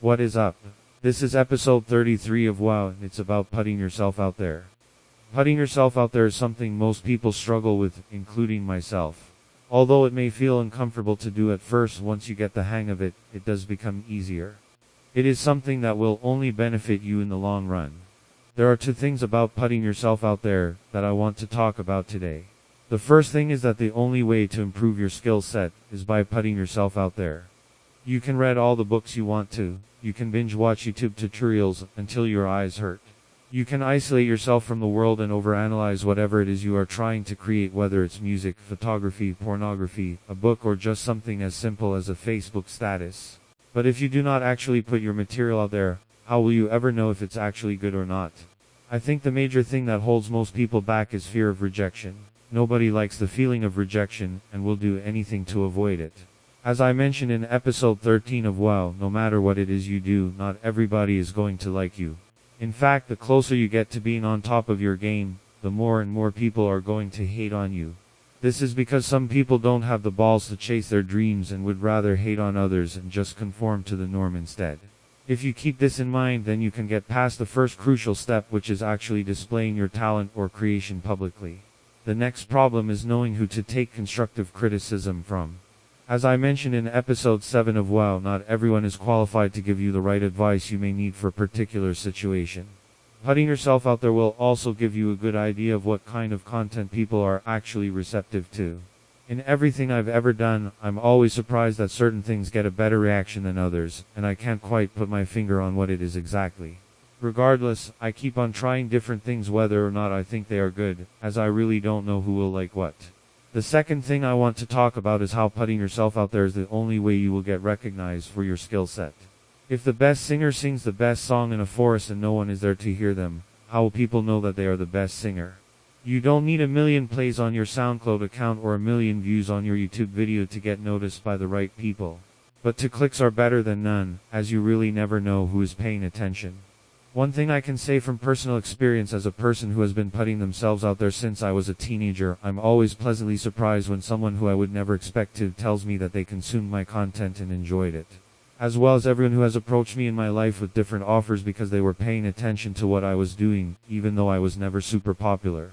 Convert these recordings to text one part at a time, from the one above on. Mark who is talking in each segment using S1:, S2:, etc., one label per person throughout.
S1: What is up? This is episode 33 of W.O.W, and it's about putting yourself out there. Putting yourself out there is something most people struggle with, including myself. Although it may feel uncomfortable to do at first, once you get the hang of it, it does become easier. It is something that will only benefit you in the long run. There are two things about putting yourself out there that I want to talk about today. The first thing is that the only way to improve your skill set is by putting yourself out there. You can read all the books you want to. You can binge watch YouTube tutorials until your eyes hurt. You can isolate yourself from the world and overanalyze whatever it is you are trying to create, whether it's music, photography, pornography, a book, or just something as simple as a Facebook status. But if you do not actually put your material out there, how will you ever know if it's actually good or not? I think the major thing that holds most people back is fear of rejection. Nobody likes the feeling of rejection, and will do anything to avoid it. As I mentioned in episode 13 of W.O.W, no matter what it is you do, not everybody is going to like you. In fact, the closer you get to being on top of your game, the more and more people are going to hate on you. This is because some people don't have the balls to chase their dreams and would rather hate on others and just conform to the norm instead. If you keep this in mind, then you can get past the first crucial step, which is actually displaying your talent or creation publicly. The next problem is knowing who to take constructive criticism from. As I mentioned in episode 7 of W.O.W, not everyone is qualified to give you the right advice you may need for a particular situation. Putting yourself out there will also give you a good idea of what kind of content people are actually receptive to. In everything I've ever done, I'm always surprised that certain things get a better reaction than others, and I can't quite put my finger on what it is exactly. Regardless, I keep on trying different things whether or not I think they are good, as I really don't know who will like what. The second thing I want to talk about is how putting yourself out there is the only way you will get recognized for your skill set. If the best singer sings the best song in a forest and no one is there to hear them, how will people know that they are the best singer? You don't need 1 million plays on your SoundCloud account or 1 million views on your YouTube video to get noticed by the right people. But 2 clicks are better than none, as you really never know who is paying attention. One thing I can say from personal experience as a person who has been putting themselves out there since I was a teenager, I'm always pleasantly surprised when someone who I would never expect to tells me that they consumed my content and enjoyed it. As well as everyone who has approached me in my life with different offers because they were paying attention to what I was doing, even though I was never super popular.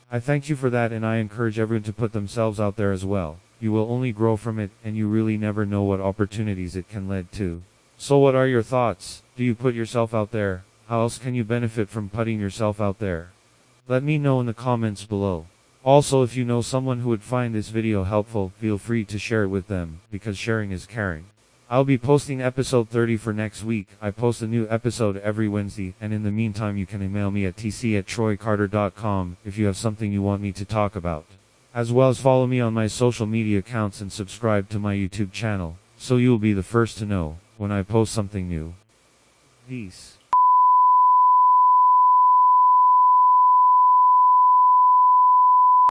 S1: I thank you for that, and I encourage everyone to put themselves out there as well. You will only grow from it, and you really never know what opportunities it can lead to. So what are your thoughts? Do you put yourself out there? How else can you benefit from putting yourself out there? Let me know in the comments below. Also, if you know someone who would find this video helpful, feel free to share it with them, because sharing is caring. I'll be posting episode 30 for next week. I post a new episode every Wednesday, and in the meantime you can email me at tc@troycarter.com if you have something you want me to talk about. As well as follow me on my social media accounts and subscribe to my YouTube channel, so you'll be the first to know when I post something new. Peace.